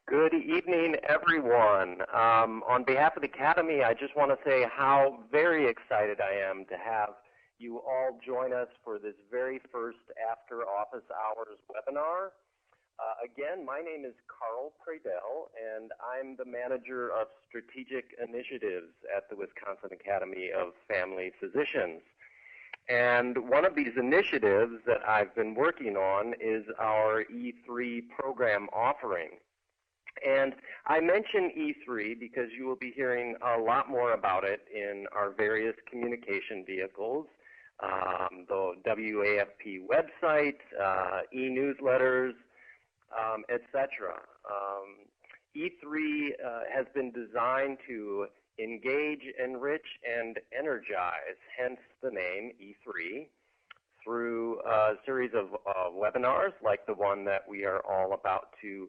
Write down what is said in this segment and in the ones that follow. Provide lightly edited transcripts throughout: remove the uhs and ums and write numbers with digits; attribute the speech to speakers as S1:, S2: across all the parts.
S1: Good evening, everyone. On behalf of the Academy, I just want to say how very excited I am to have you all join us for this very first After Office Hours webinar. Again, my name is Carl Pradell, and I'm the Manager of Strategic Initiatives at the Wisconsin Academy of Family Physicians. And one of these initiatives that I've been working on is our E3 program offering. And I mention E3 because you will be hearing a lot more about it in our various communication vehicles, the WAFP website, e-newsletters, etc. E3 has been designed to engage, enrich, and energize, hence the name E3, through a series of webinars like the one that we are all about to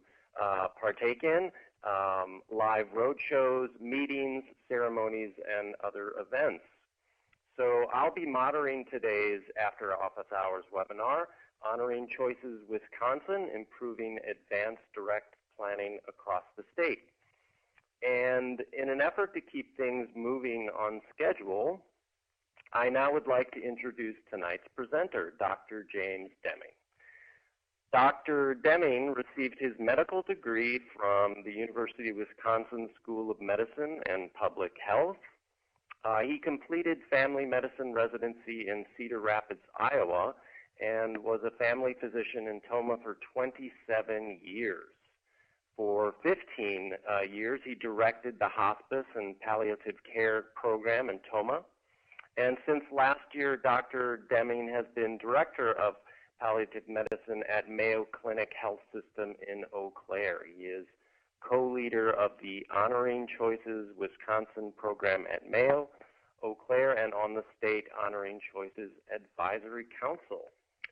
S1: partake in, live roadshows, meetings, ceremonies, and other events. So I'll be moderating today's After Office Hours webinar, Honoring Choices Wisconsin, Improving Advanced Direct Planning Across the State. And in an effort to keep things moving on schedule, I now would like to introduce tonight's presenter, Dr. James Deming. Dr. Deming received his medical degree from the University of Wisconsin School of Medicine and Public Health. He completed family medicine residency in Cedar Rapids, Iowa, and was a family physician in Toma for 27 years. For 15 years, he directed the hospice and palliative care program in Toma. And since last year, Dr. Deming has been director of palliative medicine at Mayo Clinic Health System in Eau Claire. He is co-leader of the Honoring Choices Wisconsin program at Mayo, Eau Claire, and on the State Honoring Choices Advisory Council.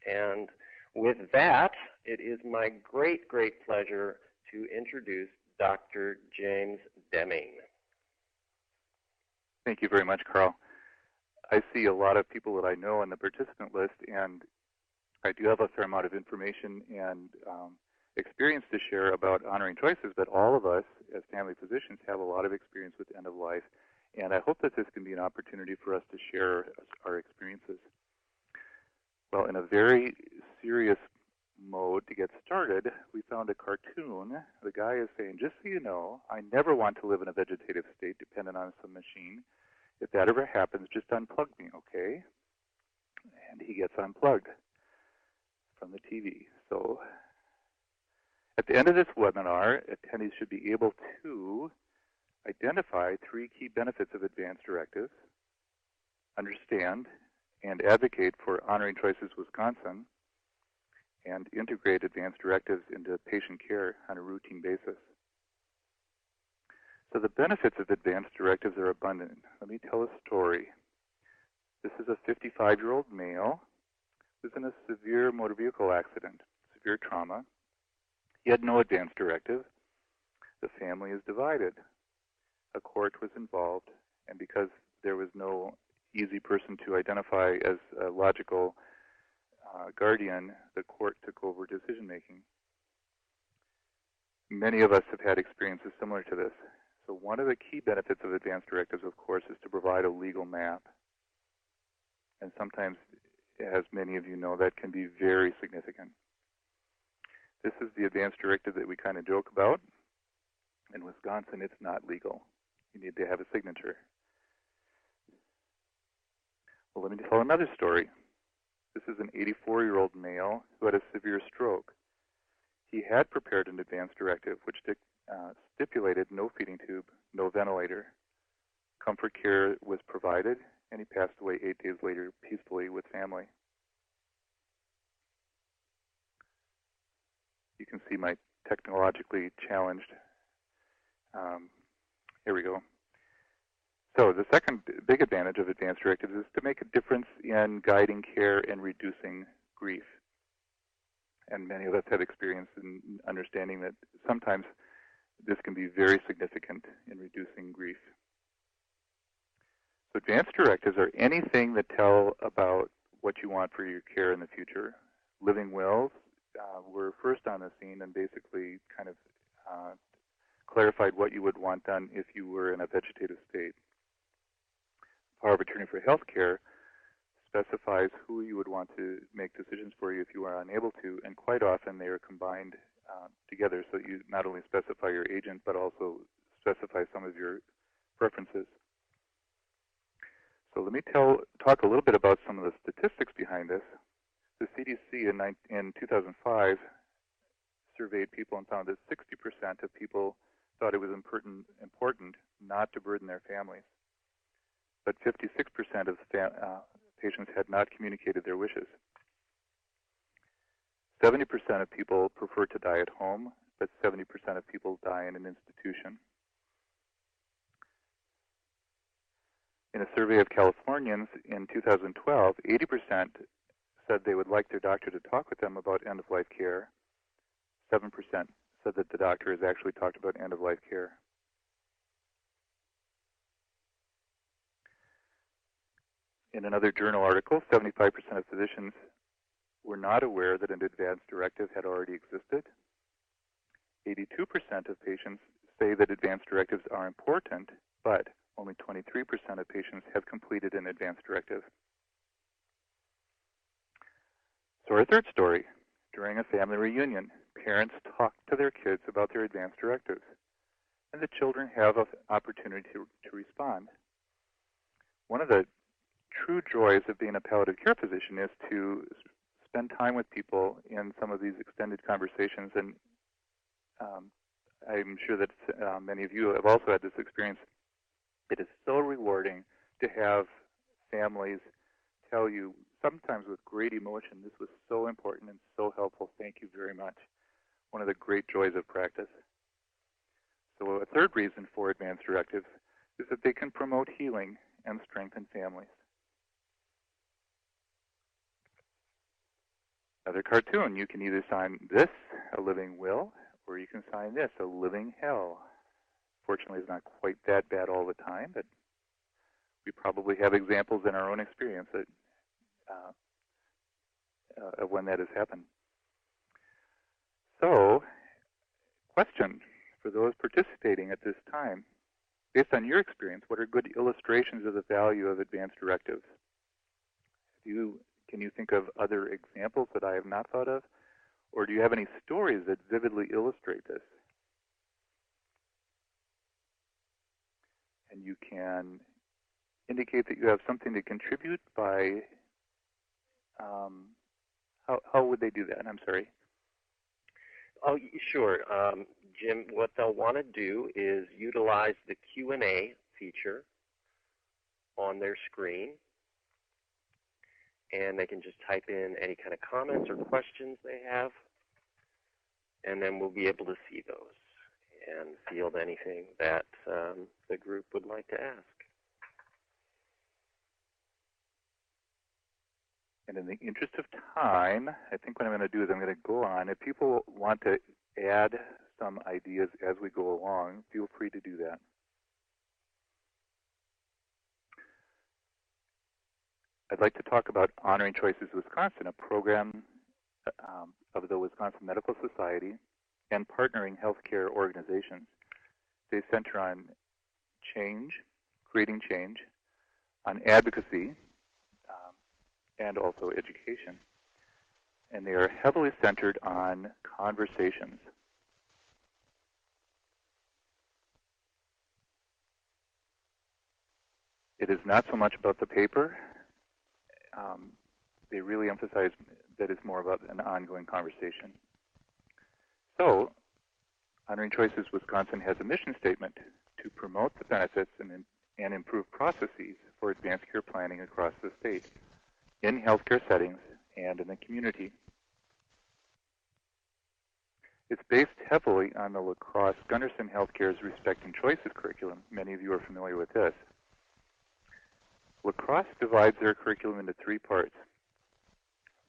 S1: And with that, it is my great, great pleasure to introduce Dr. James Deming.
S2: Thank you very much, Carl. I see a lot of people that I know on the participant list, and I do have a fair amount of information and experience to share about honoring choices, but all of us as family physicians have a lot of experience with end of life, and I hope that this can be an opportunity for us to share our experiences. Well, in a very serious mode to get started, we found a cartoon. The guy is saying, just so you know, I never want to live in a vegetative state dependent on some machine. If that ever happens, just unplug me, okay? And he gets unplugged from the TV. So at the end of this webinar, attendees should be able to identify 3 key benefits of advanced directives, understand and advocate for Honoring Choices Wisconsin, and integrate advanced directives into patient care on a routine basis. So the benefits of advanced directives are abundant. Let me tell a story. This is a 55-year-old male who was in a severe motor vehicle accident, severe trauma. He had no advanced directive. The family is divided. A court was involved, and because there was no easy person to identify as a logical guardian, the court took over decision-making. Many of us have had experiences similar to this. So one of the key benefits of advanced directives, of course, is to provide a legal map. And sometimes, as many of you know, that can be very significant. This is the advanced directive that we kind of joke about. In Wisconsin, it's not legal. You need to have a signature. Well, let me tell another story. This is an 84-year-old male who had a severe stroke. He had prepared an advanced directive which stipulated no feeding tube, no ventilator. Comfort care was provided, and he passed away 8 days later peacefully with family. You can see my technologically challenged. Here we go. So the second big advantage of advanced directives is to make a difference in guiding care and reducing grief. And many of us have experience in understanding that sometimes this can be very significant in reducing grief. So advanced directives are anything that tell about what you want for your care in the future. Living wills were first on the scene and basically kind of clarified what you would want done if you were in a vegetative state. Power of attorney for healthcare specifies who you would want to make decisions for you if you are unable to, and quite often they are combined together, so that you not only specify your agent but also specify some of your preferences. So let me talk a little bit about some of the statistics behind this. The CDC in 2005 surveyed people and found that 60% of people thought it was important not to burden their families. But 56% of patients had not communicated their wishes. 70% of people prefer to die at home, but 70% of people die in an institution. In a survey of Californians in 2012, 80% said they would like their doctor to talk with them about end-of-life care. 7% said that the doctor has actually talked about end-of-life care. In another journal article, 75% of physicians were not aware that an advance directive had already existed. 82% of patients say that advance directives are important, but only 23% of patients have completed an advance directive. So our third story, during a family reunion, parents talk to their kids about their advance directives, and the children have an opportunity to respond. One of the true joys of being a palliative care physician is to spend time with people in some of these extended conversations, and I'm sure that many of you have also had this experience. It is so rewarding to have families tell you, sometimes with great emotion, this was so important and so helpful, thank you very much. One of the great joys of practice. So a third reason for advance directives is that they can promote healing and strengthen families. Another cartoon, you can either sign this, a living will, or you can sign this, a living hell. Fortunately, it's not quite that bad all the time, but we probably have examples in our own experience that, of when that has happened. So, question for those participating at this time. Based on your experience, what are good illustrations of the value of advance directives? Can you think of other examples that I have not thought of? Or do you have any stories that vividly illustrate this? And you can indicate that you have something to contribute by, how would they do that? I'm sorry.
S1: Oh, sure. Jim, what they'll want to do is utilize the Q&A feature on their screen. And they can just type in any kind of comments or questions they have. And then we'll be able to see those and field anything that the group would like to ask.
S2: And in the interest of time, I think what I'm going to do is I'm going to go on. If people want to add some ideas as we go along, feel free to do that. I'd like to talk about Honoring Choices Wisconsin, a program of the Wisconsin Medical Society and partnering healthcare organizations. They center on change, creating change, on advocacy, and also education. And they are heavily centered on conversations. It is not so much about the paper. They really emphasize that it's more about an ongoing conversation. So, Honoring Choices Wisconsin has a mission statement to promote the benefits and improve processes for advanced care planning across the state, in healthcare settings and in the community. It's based heavily on the La Crosse Gunderson Healthcare's Respecting Choices curriculum. Many of you are familiar with this. La Crosse divides their curriculum into 3 parts.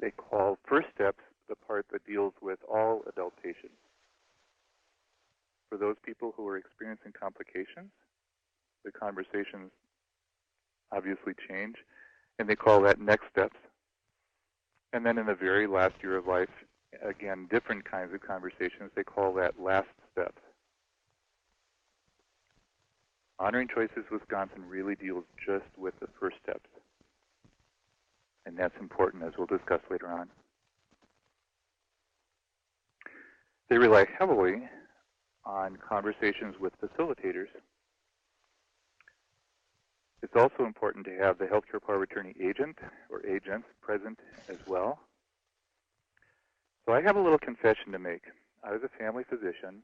S2: They call First Steps the part that deals with all adult patients. For those people who are experiencing complications, the conversations obviously change, and they call that Next Steps. And then in the very last year of life, again, different kinds of conversations, they call that Last Steps. Honoring Choices Wisconsin really deals just with the first steps. And that's important, as we'll discuss later on. They rely heavily on conversations with facilitators. It's also important to have the healthcare power of attorney agent or agents present as well. So I have a little confession to make. I was a family physician,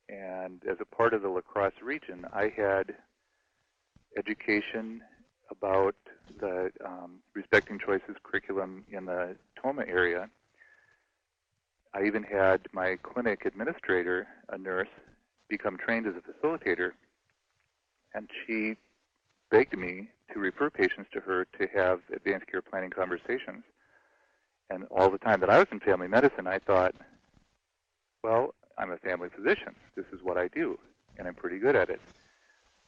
S2: and as a part of the La Crosse region, I had education about the Respecting Choices curriculum in the Toma area. I even had my clinic administrator, a nurse, become trained as a facilitator, and she begged me to refer patients to her to have advanced care planning conversations. And all the time that I was in family medicine, I thought, well, I'm a family physician. This is what I do, and I'm pretty good at it.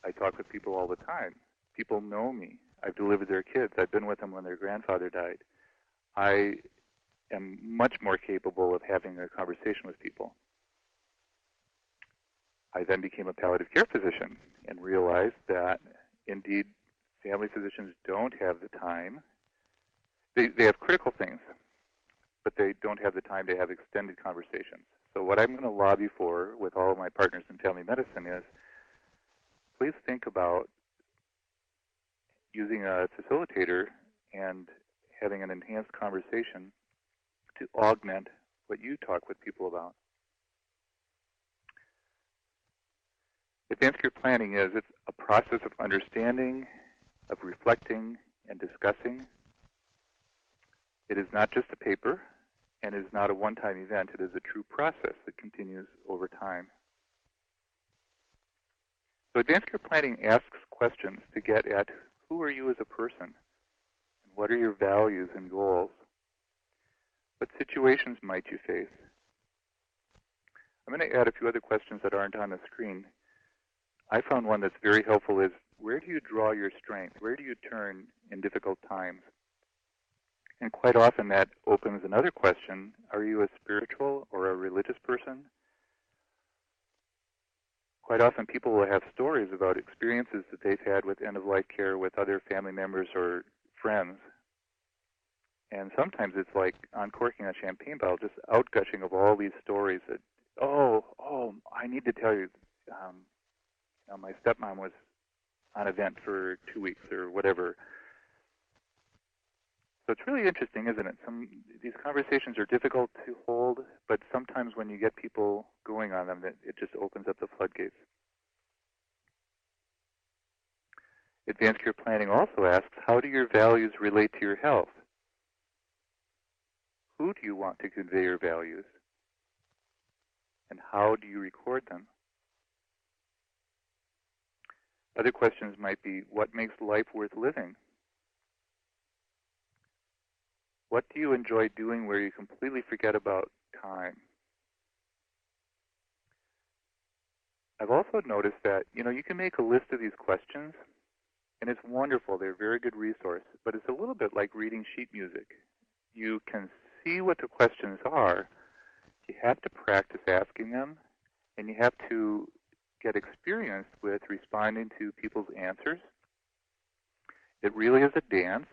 S2: I talk with people all the time. People know me. I've delivered their kids. I've been with them when their grandfather died. I am much more capable of having a conversation with people. I then became a palliative care physician and realized that, indeed, family physicians don't have the time. They have critical things, but they don't have the time to have extended conversations. So what I'm going to lobby for with all of my partners in family medicine is, please think about using a facilitator and having an enhanced conversation to augment what you talk with people about. Advanced care planning it's a process of understanding, of reflecting, and discussing. It is not just a paper, and is not a one-time event. It is a true process that continues over time. So advanced care planning asks questions to get at who are you as a person, and what are your values and goals? What situations might you face? I'm going to add a few other questions that aren't on the screen. I found one that's very helpful is, where do you draw your strength? Where do you turn in difficult times? And quite often that opens another question. Are you a spiritual or a religious person? Quite often people will have stories about experiences that they've had with end-of-life care with other family members or friends. And sometimes it's like uncorking a champagne bottle, just outgushing of all these stories that, I need to tell you, my stepmom was on a vent for 2 weeks or whatever. So it's really interesting, isn't it? These conversations are difficult to hold, but sometimes when you get people going on them, it just opens up the floodgates. Advanced care planning also asks, how do your values relate to your health? Who do you want to convey your values? And how do you record them? Other questions might be, what makes life worth living? What do you enjoy doing where you completely forget about time? I've also noticed that, you can make a list of these questions, and it's wonderful. They're a very good resource, but it's a little bit like reading sheet music. You can see what the questions are. You have to practice asking them, and you have to get experienced with responding to people's answers. It really is a dance.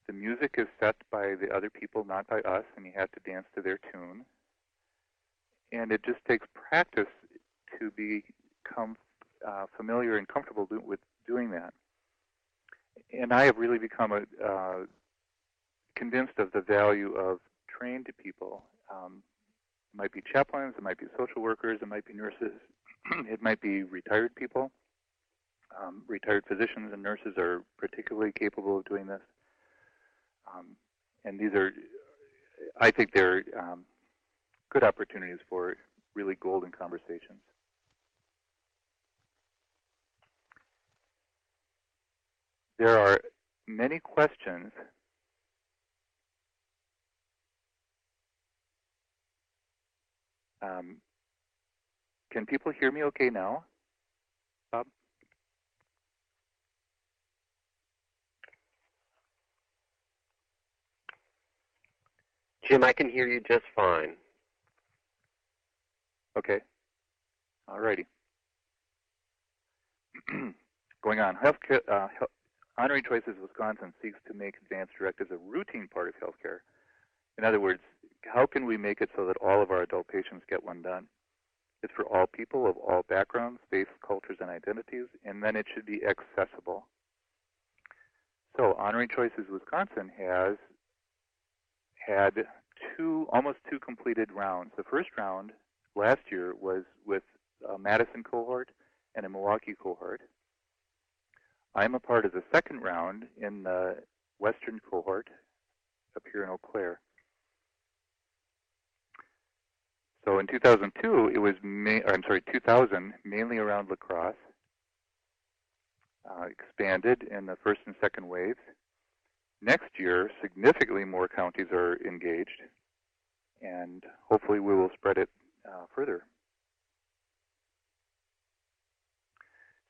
S2: The music is set by the other people, not by us, and you have to dance to their tune. And it just takes practice to become familiar and comfortable with doing that. And I have really become convinced of the value of trained people. It might be chaplains, it might be social workers, it might be nurses, it might be retired people. Retired physicians and nurses are particularly capable of doing this. And these are, I think they're good opportunities for really golden conversations. There are many questions can people hear me okay now, Bob?
S1: Jim, I can hear you just fine.
S2: Okay. All righty. going on, Honoring Choices Wisconsin seeks to make advanced directives a routine part of healthcare. In other words, how can we make it so that all of our adult patients get one done? It's for all people of all backgrounds, faiths, cultures, and identities, and then it should be accessible. So Honoring Choices Wisconsin has had almost two completed rounds. The first round last year was with a Madison cohort and a Milwaukee cohort. I'm a part of the second round in the Western cohort up here in Eau Claire. So in 2002, it was 2000, mainly around La Crosse, expanded in the first and second waves. Next year, significantly more counties are engaged, and hopefully we will spread it further.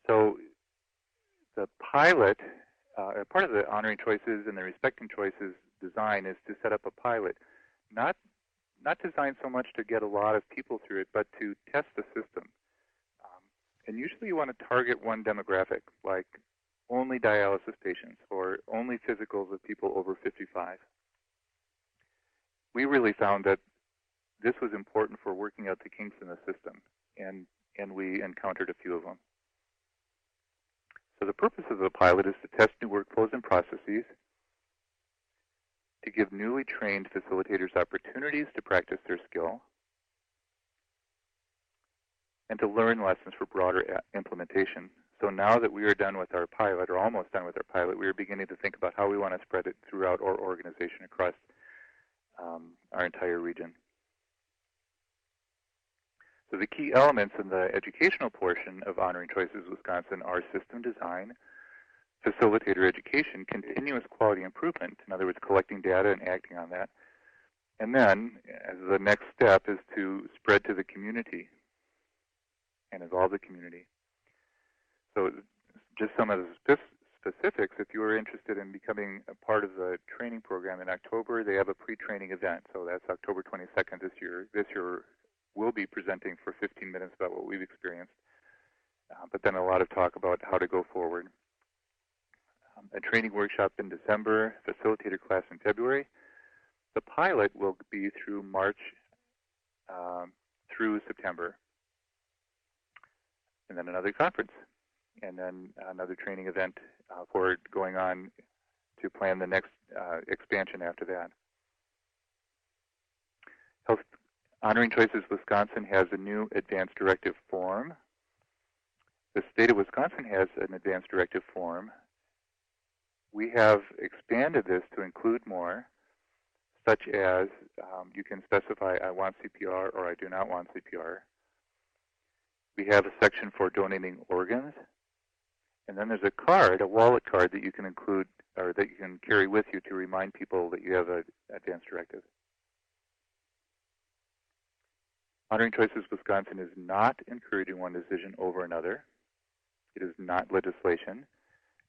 S2: So the pilot, part of the Honoring Choices and the Respecting Choices design is to set up a pilot, not designed so much to get a lot of people through it, but to test the system. And usually you want to target one demographic, like only dialysis patients or only physicals of people over 55. We really found that this was important for working out the kinks in the system, and we encountered a few of them. So the purpose of the pilot is to test new workflows and processes, to give newly trained facilitators opportunities to practice their skill, and to learn lessons for broader implementation. So now that we are done with our pilot, or almost done with our pilot, we are beginning to think about how we want to spread it throughout our organization across our entire region. So the key elements in the educational portion of Honoring Choices Wisconsin are system design, facilitator education, continuous quality improvement, in other words, collecting data and acting on that. And then, as the next step, is to spread to the community and involve the community. So just some of the specifics, if you are interested in becoming a part of the training program in October, they have a pre-training event. So that's October 22nd this year. This year we'll be presenting for 15 minutes about what we've experienced, but then a lot of talk about how to go forward. A training workshop in December, facilitator class in February. The pilot will be through March through September. And then another conference, and then another training event for going on to plan the next expansion after that. Honoring Choices Wisconsin has a new advanced directive form. The state of Wisconsin has an advanced directive form. We have expanded this to include more, such as you can specify I want CPR or I do not want CPR. We have a section for donating organs. And then there's a card, a wallet card that you can include or that you can carry with you to remind people that you have an advanced directive. Honoring Choices Wisconsin is not encouraging one decision over another. It is not legislation.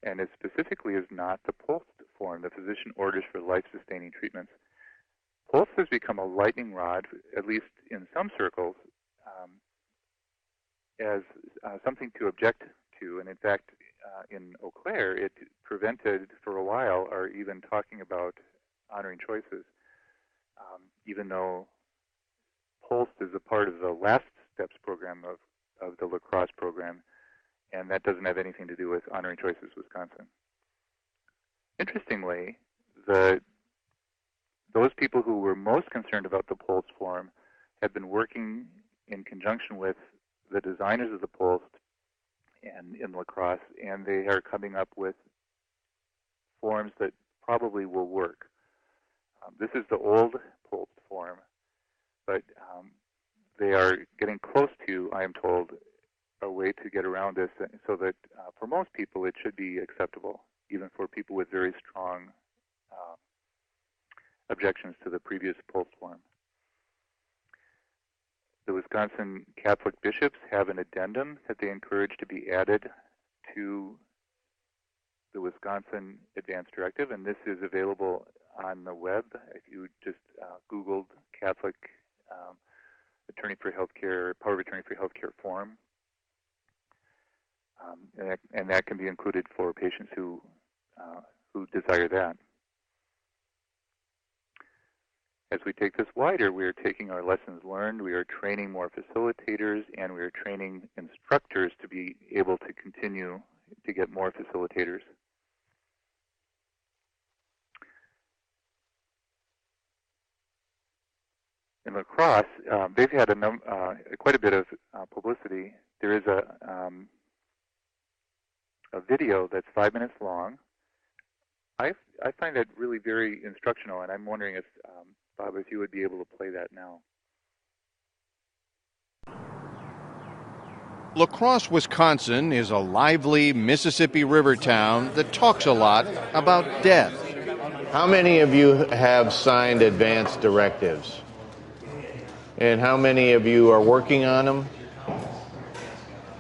S2: And it specifically is not the POLST form, the physician orders for life-sustaining treatments. POLST has become a lightning rod, at least in some circles, as something to object to. And in fact, in Eau Claire, it prevented for a while our even talking about Honoring Choices, even though POLST is a part of the Last Steps program of the La Crosse program, and that doesn't have anything to do with Honoring Choices Wisconsin. Interestingly, those people who were most concerned about the POLST form have been working in conjunction with the designers of the POLST and in La Crosse, and they are coming up with forms that probably will work. This is the old POLST form, but they are getting close to, I am told, a way to get around this so that for most people it should be acceptable, even for people with very strong objections to the previous POLST form. The Wisconsin Catholic bishops have an addendum that they encourage to be added to the Wisconsin Advanced Directive, and this is available on the web. If you just Googled Catholic Attorney for Healthcare, Power of Attorney for Healthcare form. and that can be included for patients who desire that. As we take this wider, we are taking our lessons learned, we are training more facilitators, and we are training instructors to be able to continue to get more facilitators. In La Crosse, they've had quite a bit of publicity. There is a video that's 5 minutes long. I find that really very instructional, and I'm wondering if, Bob, if you would be able to play that now.
S3: La Crosse, Wisconsin is a lively Mississippi River town that talks a lot about death.
S4: How many of you have signed advance directives? And how many of you are working on them?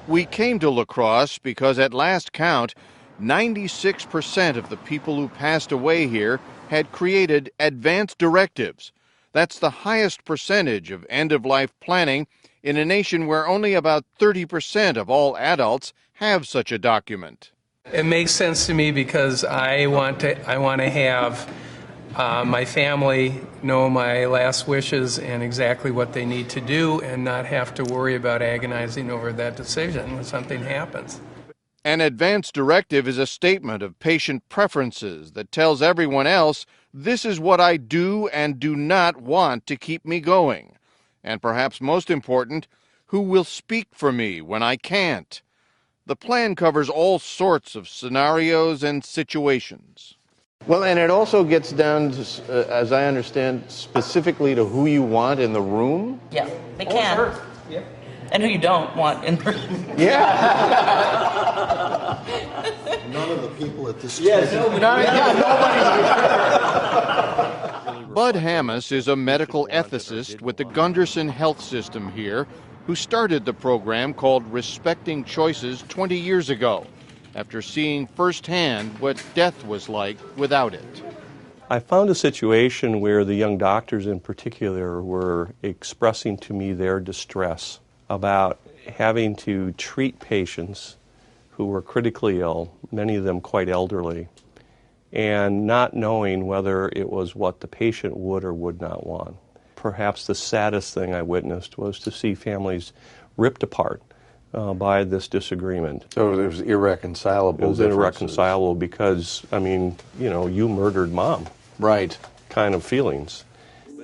S3: We came to La Crosse because at last count, 96% of the people who passed away here had created advance directives. That's the highest percentage of end-of-life planning in a nation where only about 30% of all adults have such a document.
S5: It makes sense to me because I want to have my family know my last wishes and exactly what they need to do and not have to worry about agonizing over that decision when something happens.
S3: An advance directive is a statement of patient preferences that tells everyone else, this is what I do and do not want to keep me going. And perhaps most important, who will speak for me when I can't. The plan covers all sorts of scenarios and situations.
S4: Well, and it also gets down to, as I understand, specifically to who you want in the room?
S6: Yeah, they can.
S5: Sure. Yeah.
S6: And who you don't want in the room.
S4: Yeah.
S7: None of the people at this
S3: Bud Hammis is a medical ethicist with the Gunderson Health System here who started the program called Respecting Choices 20 years ago after seeing firsthand what death was like without it.
S8: I found a situation where the young doctors in particular were expressing to me their distress about having to treat patients who were critically ill, many of them quite elderly, and not knowing whether it was what the patient would or would not want. Perhaps the saddest thing I witnessed was to see families ripped apart by this disagreement.
S4: So it was irreconcilable.
S8: It was irreconcilable because, I mean, you know, you murdered mom.
S4: Right.
S8: Kind of feelings.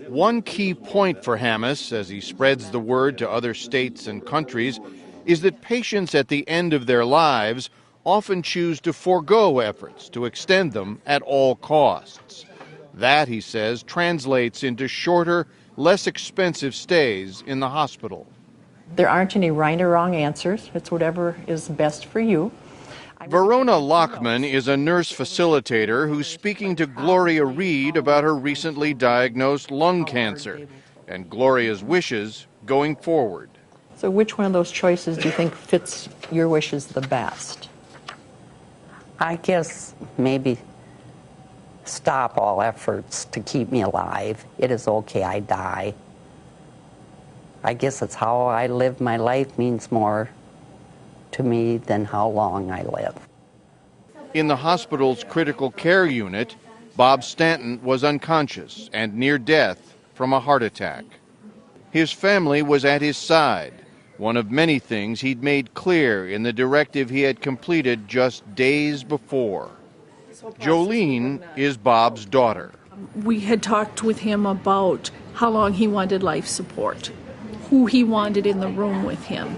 S3: One key point for Hammis, as he spreads the word to other states and countries, is that patients at the end of their lives often choose to forego efforts to extend them at all costs. That, he says, translates into shorter, less expensive stays in the hospital.
S9: There aren't any right or wrong answers. It's whatever is best for you.
S3: Verona Lockman is a nurse facilitator who's speaking to Gloria Reed about her recently diagnosed lung cancer and Gloria's wishes going forward.
S9: So which one of those choices do you think fits your wishes the best?
S10: I guess maybe stop all efforts to keep me alive. It is okay, I die. I guess it's how I live my life means more to me than how long I live.
S3: In the hospital's critical care unit, Bob Stanton was unconscious and near death from a heart attack. His family was at his side, one of many things he'd made clear in the directive he had completed just days before. Jolene is Bob's daughter.
S11: We had talked with him about how long he wanted life support, who he wanted in the room with him,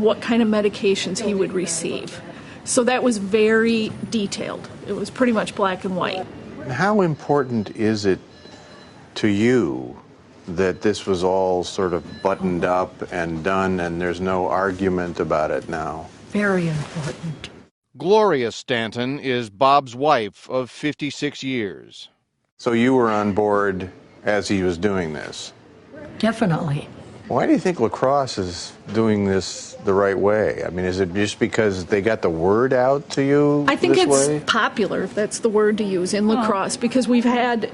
S11: what kind of medications he would receive. So that was very detailed. It was pretty much black and white.
S4: How important is it to you that this was all sort of buttoned up and done and there's no argument about it now?
S9: Very important.
S3: Gloria Stanton is Bob's wife of 56 years.
S4: So you were on board as he was doing this?
S9: Definitely.
S4: Why do you think La Crosse is doing this the right way? I mean, is it just because they got the word out to you
S11: I think
S4: this
S11: it's
S4: way?
S11: popular, if that's the word to use, in La Crosse, because we've had,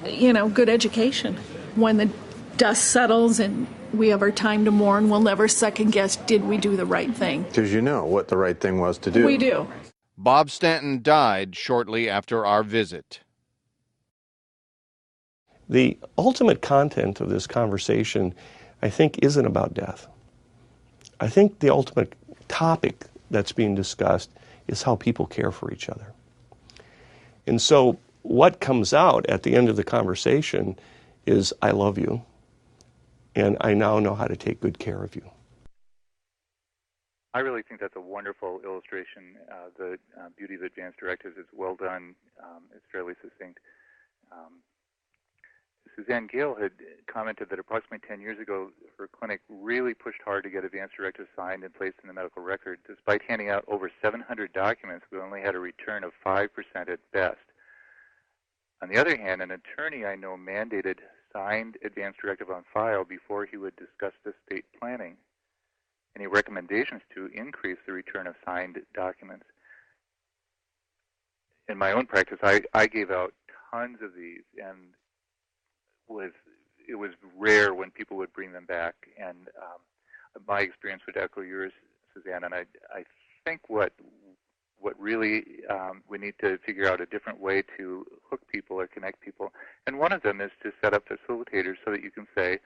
S11: good education. When the dust settles and we have our time to mourn. We'll never second guess, did we do the right thing?
S4: Because you know what the right thing was to do.
S11: We do.
S3: Bob Stanton died shortly after our visit.
S8: The ultimate content of this conversation, I think, isn't about death. I think the ultimate topic that's being discussed is how people care for each other. And so what comes out at the end of the conversation is, I love you, and I now know how to take good care of you.
S2: I really think that's a wonderful illustration. The beauty of advanced directives is well done. It's fairly succinct. Suzanne Gale had commented that approximately 10 years ago, her clinic really pushed hard to get advanced directives signed and placed in the medical record. Despite handing out over 700 documents, we only had a return of 5% at best. On the other hand, an attorney I know mandated signed advanced directive on file before he would discuss the state planning. Any recommendations to increase the return of signed documents? In my own practice, I gave out tons of these, and it was rare when people would bring them back. And my experience would echo yours, Suzanne. And I think what really we need to figure out a different way to hook people or connect people. And one of them is to set up facilitators so that you can say,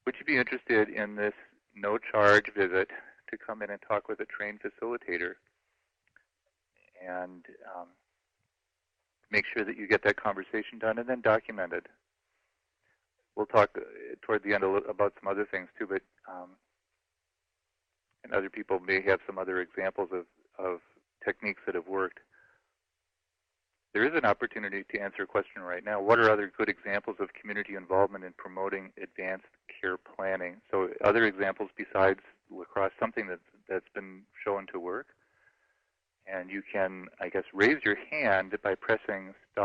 S2: would you be interested in this no-charge visit to come in and talk with a trained facilitator, and make sure that you get that conversation done and then document it. We'll talk toward the end about some other things too, but and other people may have some other examples of techniques that have worked. There is an opportunity to answer a question right now. What are other good examples of community involvement in promoting advanced care planning? So other examples besides lacrosse, something that's been shown to work. And you can, I guess, raise your hand by pressing *#,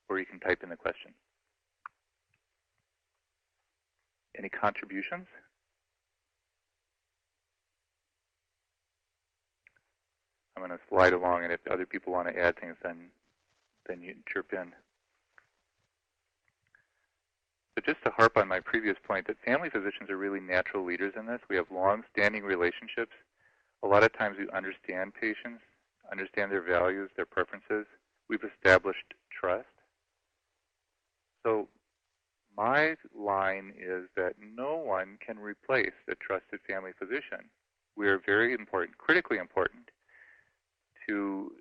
S2: or you can type in the question. Any contributions? I'm going to slide along, and if other people want to add things, then you chirp in. But just to harp on my previous point, that family physicians are really natural leaders in this. We have long-standing relationships. A lot of times we understand patients, understand their values, their preferences. We've established trust. So my line is that no one can replace a trusted family physician. We are very important, critically important, to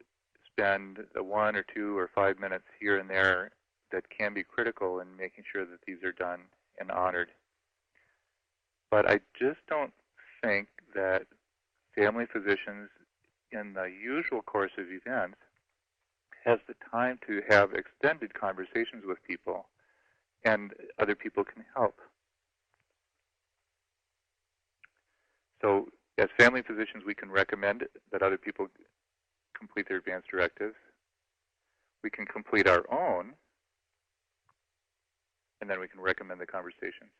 S2: spend the 1 or 2 or 5 minutes here and there that can be critical in making sure that these are done and honored. But I just don't think that family physicians, in the usual course of events, has the time to have extended conversations with people, and other people can help. So as family physicians, we can recommend that other people complete their advanced directives. We can complete our own, and then we can recommend the conversations.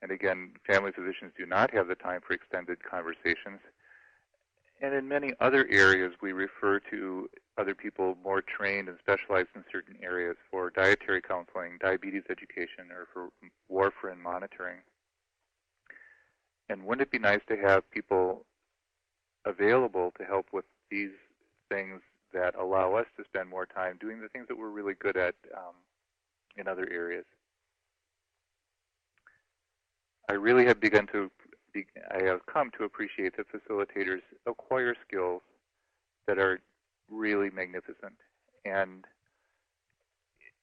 S2: And again, family physicians do not have the time for extended conversations. And in many other areas, we refer to other people more trained and specialized in certain areas for dietary counseling, diabetes education, or for warfarin monitoring. And wouldn't it be nice to have people available to help with these things that allow us to spend more time doing the things that we're really good at in other areas? I really have I have come to appreciate that facilitators acquire skills that are really magnificent. And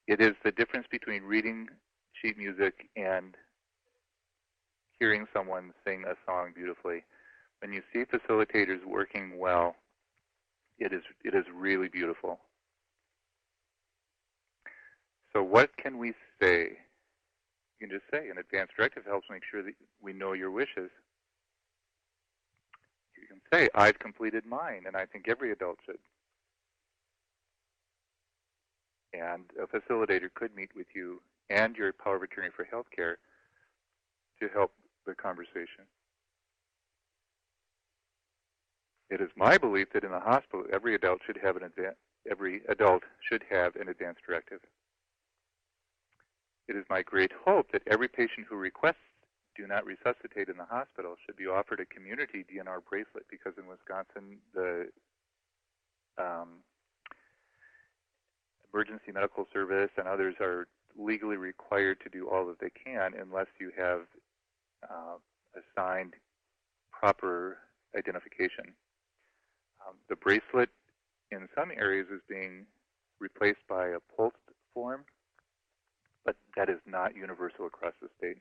S2: it is the difference between reading sheet music and hearing someone sing a song beautifully. When you see facilitators working well, it is really beautiful. So what can we say? You can just say an advanced directive helps make sure that we know your wishes. You can say, I've completed mine, and I think every adult should. And a facilitator could meet with you and your power of attorney for health care to help the conversation. It is my belief that in the hospital, every adult should have an advanced directive. it is my great hope that every patient who requests do not resuscitate in the hospital should be offered a community DNR bracelet, because in Wisconsin, the emergency medical service and others are legally required to do all that they can unless you have assigned proper identification. The bracelet in some areas is being replaced by a pulsed form, but that is not universal across the state.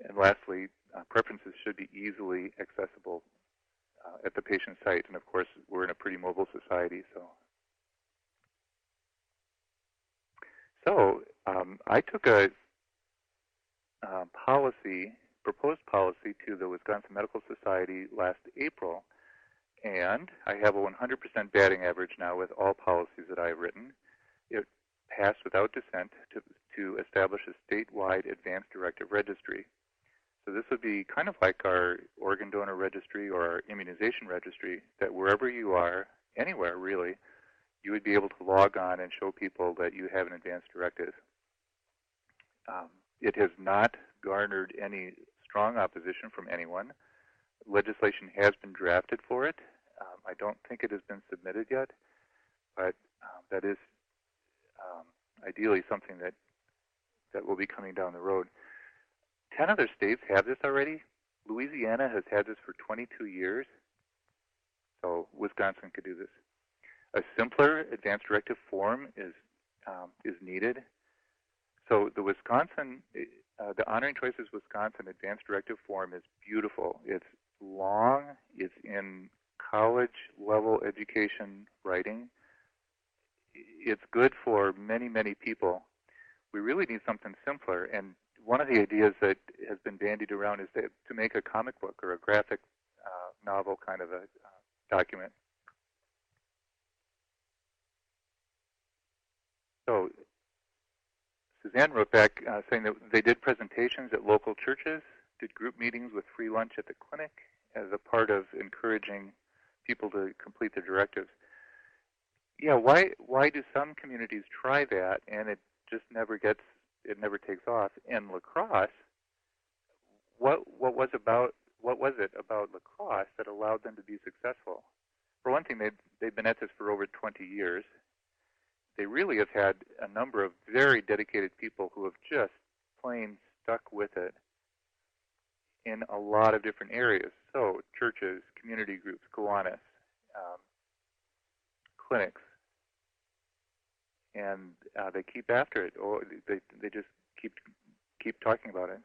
S2: And lastly, preferences should be easily accessible at the patient site. And of course, we're in a pretty mobile society, so I took a proposed policy to the Wisconsin Medical Society last April, and I have a 100% batting average now with all policies that I've written. It passed without dissent to establish a statewide advanced directive registry. So this would be kind of like our organ donor registry or our immunization registry, that wherever you are, anywhere really, you would be able to log on and show people that you have an advanced directive. It has not garnered any strong opposition from anyone. Legislation has been drafted for it. I don't think it has been submitted yet, but that is ideally something that will be coming down the road. 10 other states have this already. Louisiana has had this for 22 years, so Wisconsin could do this. A simpler advanced directive form is needed. So the Honoring Choices Wisconsin advanced directive form is beautiful. It's long. It's in college-level education writing. It's good for many, many people. We really need something simpler, and one of the ideas that has been bandied around is to make a comic book or a graphic novel kind of a document. So Suzanne wrote back saying that they did presentations at local churches, did group meetings with free lunch at the clinic as a part of encouraging people to complete their directives. Yeah, why do some communities try that and it just never takes off? In La Crosse, what was it about La Crosse that allowed them to be successful? For one thing, they've been at this for over 20 years. They really have had a number of very dedicated people who have just plain stuck with it in a lot of different areas. So churches, community groups, Kiwanis, clinics, and they keep after it, or they just keep talking about it.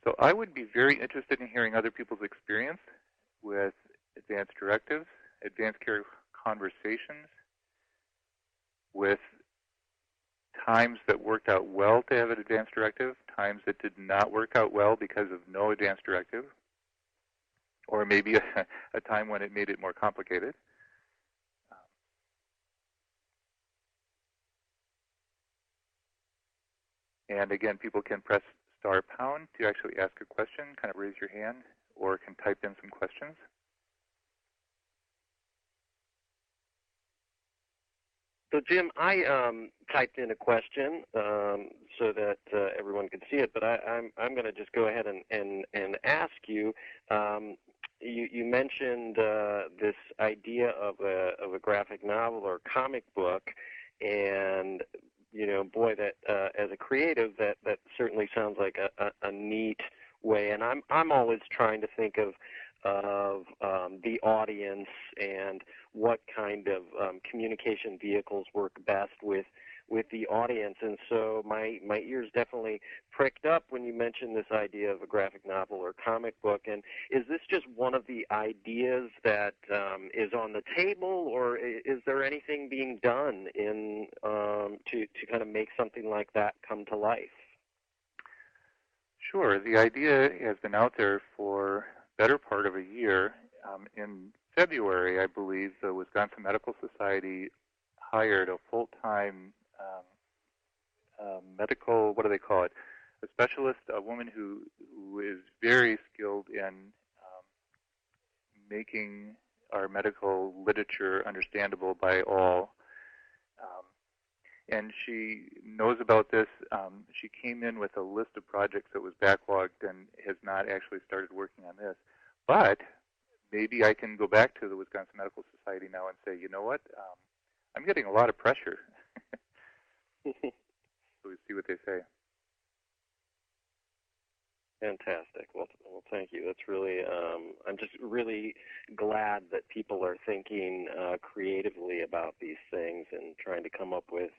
S2: So I would be very interested in hearing other people's experience with advanced directives, advanced care conversations, with times that worked out well to have an advanced directive, times that did not work out well because of no advanced directive, or maybe a time when it made it more complicated. And again, people can press *# to actually ask a question, kind of raise your hand, or can type in some questions.
S1: So Jim, I typed in a question so that everyone could see it, but I'm going to just go ahead and ask you. You mentioned this idea of a graphic novel or comic book, and boy, that as a creative, that certainly sounds like a neat way. And I'm always trying to think of the audience and what kind of communication vehicles work best with the audience. And so my ears definitely pricked up when you mentioned this idea of a graphic novel or comic book. And is this just one of the ideas that is on the table, or is there anything being done to kind of make something like that come to life?
S2: Sure. The idea has been out there for better part of a year. In February, I believe, the Wisconsin Medical Society hired a full-time medical, what do they call it, a specialist, a woman who is very skilled in making our medical literature understandable by all. And she knows about this. She came in with a list of projects that was backlogged and has not actually started working on this. But maybe I can go back to the Wisconsin Medical Society now and say, you know what, I'm getting a lot of pressure. So we see what they say.
S1: Fantastic. Well, thank you. That's really, I'm just really glad that people are thinking creatively about these things and trying to come up with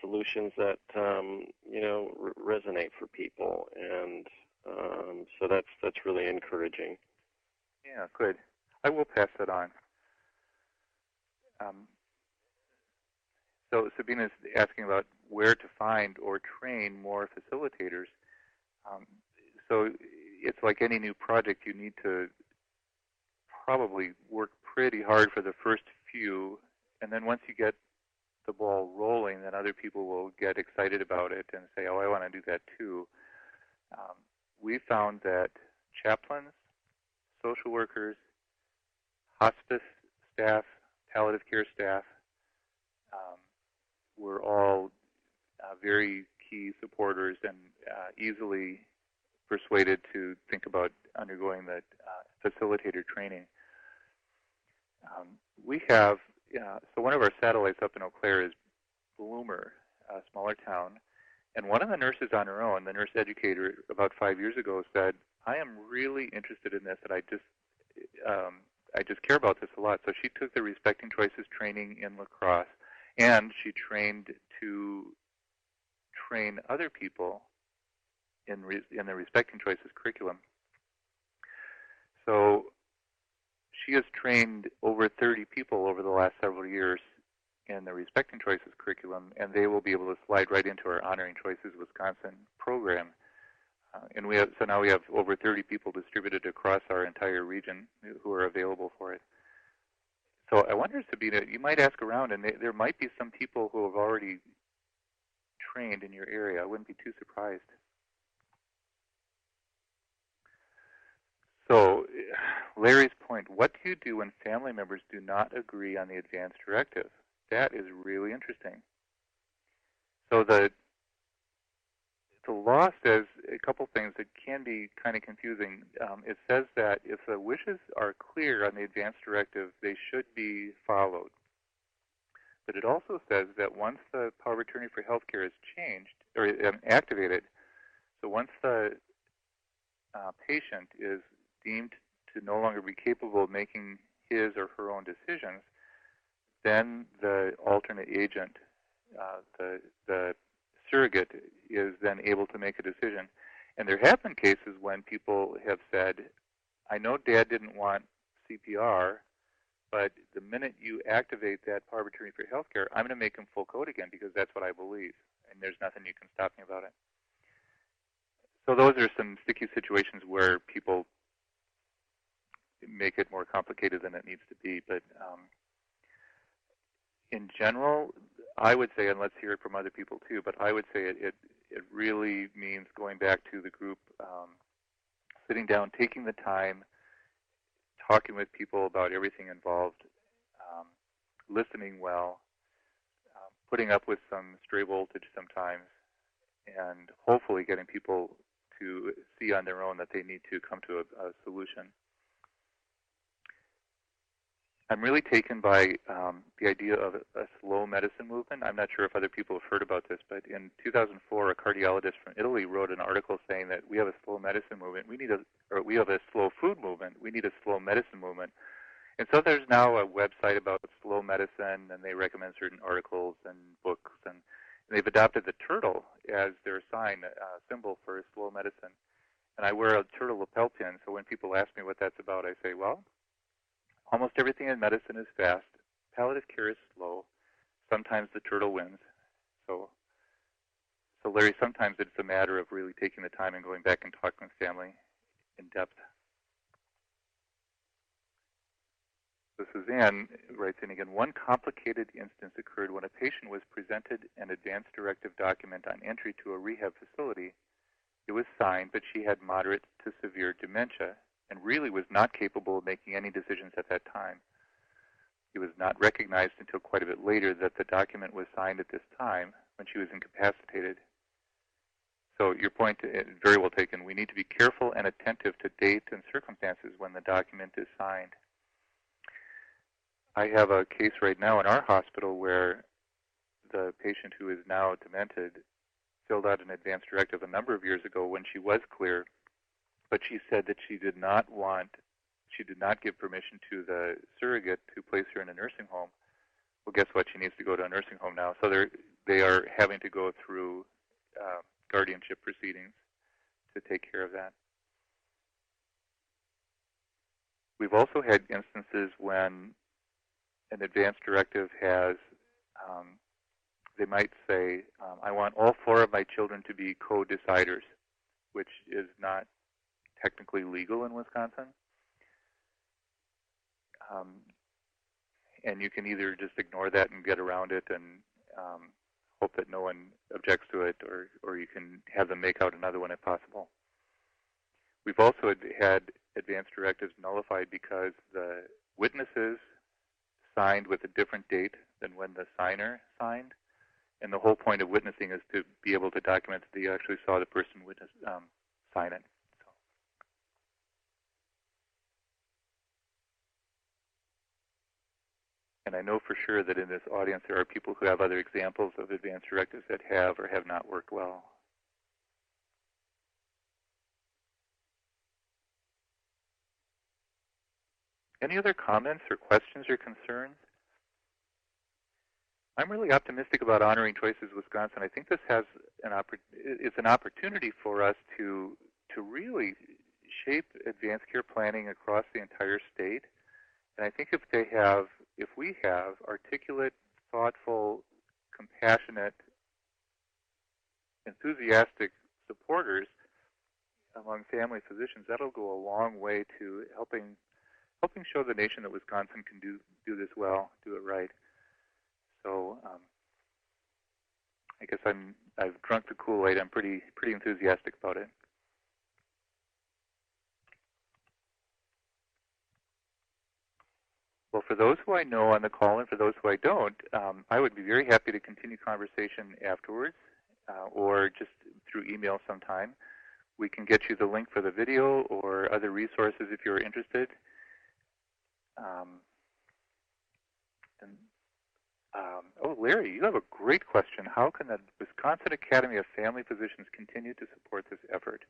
S1: solutions that, resonate for people. And so that's really encouraging.
S2: Yeah, good. I will pass that on. So Sabina's asking about where to find or train more facilitators. So it's like any new project, you need to probably work pretty hard for the first few, and then once you get the ball rolling, then other people will get excited about it and say, oh, I want to do that too. We found that chaplains, social workers, hospice staff, palliative care staff were all very key supporters and easily persuaded to think about undergoing the facilitator training. We have, so one of our satellites up in Eau Claire is Bloomer, a smaller town, and one of the nurses on her own, the nurse educator, about 5 years ago said, I am really interested in this, and I just care about this a lot. So she took the Respecting Choices training in La Crosse, and she trained to train other people in the Respecting Choices curriculum. So she has trained over 30 people over the last several years in the Respecting Choices curriculum, and they will be able to slide right into our Honoring Choices Wisconsin program. And so now we have over 30 people distributed across our entire region who are available for it. So I wonder, Sabina, you might ask around, and there might be some people who have already trained in your area. I wouldn't be too surprised. So Larry's point, what do you do when family members do not agree on the advance directive? That is really interesting. So the law says a couple things that can be kind of confusing. It says that if the wishes are clear on the advance directive, they should be followed. But it also says that once the power of attorney for health care is changed or activated, so once the patient is deemed to no longer be capable of making his or her own decisions, then the alternate agent, the surrogate, is then able to make a decision. And there have been cases when people have said, I know Dad didn't want CPR, but the minute you activate that power of attorney for health care, I'm going to make him full code again because that's what I believe, and there's nothing you can stop me about it. So those are some sticky situations where people make it more complicated than it needs to be. But in general, I would say, and let's hear it from other people too, but I would say it really means going back to the group, sitting down, taking the time, talking with people about everything involved, listening well, putting up with some stray voltage sometimes, and hopefully getting people to see on their own that they need to come to a solution. I'm really taken by the idea of a slow medicine movement. I'm not sure if other people have heard about this, but in 2004, a cardiologist from Italy wrote an article saying that we have a slow medicine movement. We have a slow food movement. We need a slow medicine movement. And so there's now a website about slow medicine, and they recommend certain articles and books, and they've adopted the turtle as their sign, symbol for slow medicine. And I wear a turtle lapel pin, so when people ask me what that's about, I say, well, almost everything in medicine is fast. Palliative care is slow. Sometimes the turtle wins. So Larry, sometimes it's a matter of really taking the time and going back and talking with family in depth. So Suzanne writes in again, one complicated instance occurred when a patient was presented an advance directive document on entry to a rehab facility. It was signed, but she had moderate to severe dementia. and really was not capable of making any decisions at that time. It was not recognized until quite a bit later that the document was signed at this time when she was incapacitated. So your point is very well taken. We need to be careful and attentive to date and circumstances when the document is signed. I have a case right now in our hospital where the patient who is now demented filled out an advance directive a number of years ago when she was clear, but she said that she did not give permission to the surrogate to place her in a nursing home. Well, guess what? She needs to go to a nursing home now. So they are having to go through guardianship proceedings to take care of that. We've also had instances when an advance directive has, they might say, I want all 4 of my children to be co-deciders, which is not technically legal in Wisconsin. And you can either just ignore that and get around it and hope that no one objects to it, or you can have them make out another one if possible. We've also had advance directives nullified because the witnesses signed with a different date than when the signer signed. And the whole point of witnessing is to be able to document that you actually saw the person witness sign it. And I know for sure that in this audience there are people who have other examples of advance directives that have or have not worked well. Any other comments or questions or concerns? I'm really optimistic about Honoring Choices Wisconsin. I think this has it's an opportunity for us to really shape advanced care planning across the entire state. And I think if we have articulate, thoughtful, compassionate, enthusiastic supporters among family physicians, that'll go a long way to helping show the nation that Wisconsin can do this well, do it right. So I guess I've drunk the Kool-Aid. I'm pretty enthusiastic about it. Well, for those who I know on the call and for those who I don't, I would be very happy to continue conversation afterwards or just through email sometime. We can get you the link for the video or other resources if you're interested. Oh, Larry, you have a great question. How can the Wisconsin Academy of Family Physicians continue to support this effort?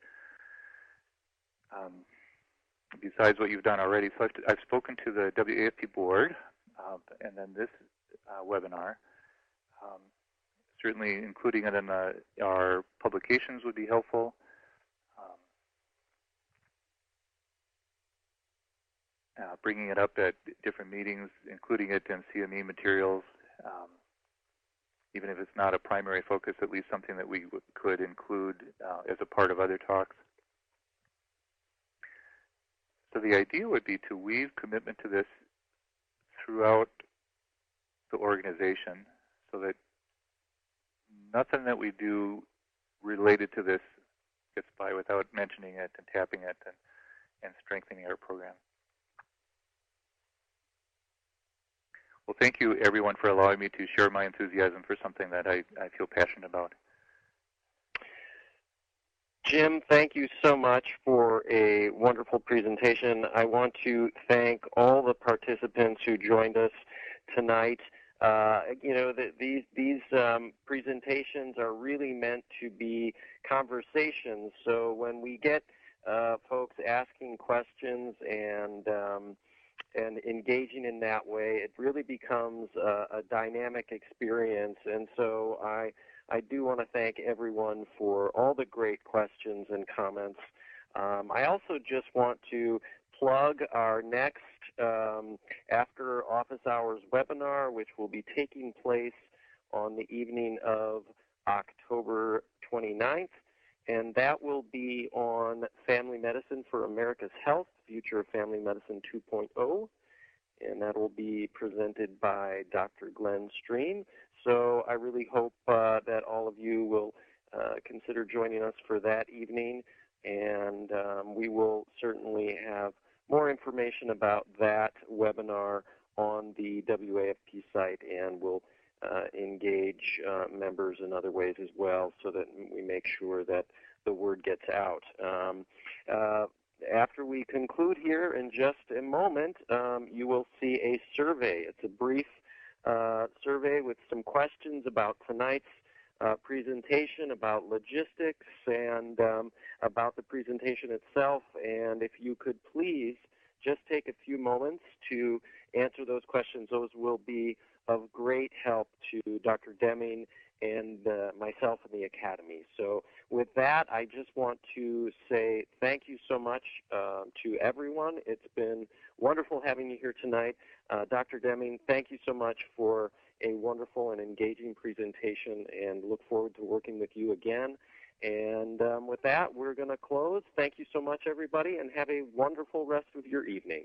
S2: Besides what you've done already, so I've spoken to the WAFP board, and then this webinar. Certainly including it in our publications would be helpful. Bringing it up at different meetings, including it in CME materials, even if it's not a primary focus, at least something that we could include as a part of other talks. So the idea would be to weave commitment to this throughout the organization so that nothing that we do related to this gets by without mentioning it and tapping it and strengthening our program. Well, thank you, everyone, for allowing me to share my enthusiasm for something that I feel passionate about.
S1: Jim, thank you so much for a wonderful presentation. I want to thank all the participants who joined us tonight. These presentations are really meant to be conversations. So when we get folks asking questions and engaging in that way, it really becomes a dynamic experience. And so I do want to thank everyone for all the great questions and comments. I also just want to plug our next after office hours webinar, which will be taking place on the evening of October 29th. And that will be on Family Medicine for America's Health, Future of Family Medicine 2.0. And that will be presented by Dr. Glenn Stream. So I really hope that all of you will consider joining us for that evening. and we will certainly have more information about that webinar on the WAFP site, and we'll engage members in other ways as well so that we make sure that the word gets out. After we conclude here in just a moment, you will see a survey. It's a brief survey with some questions about tonight's presentation, about logistics, and about the presentation itself. And if you could please just take a few moments to answer those questions, those will be of great help to Dr. Deming and myself and the Academy. So with that, I just want to say thank you so much to everyone. It's been wonderful having you here tonight. Dr. Deming, thank you so much for a wonderful and engaging presentation, and look forward to working with you again. And with that, we're going to close. Thank you so much, everybody, and have a wonderful rest of your evening.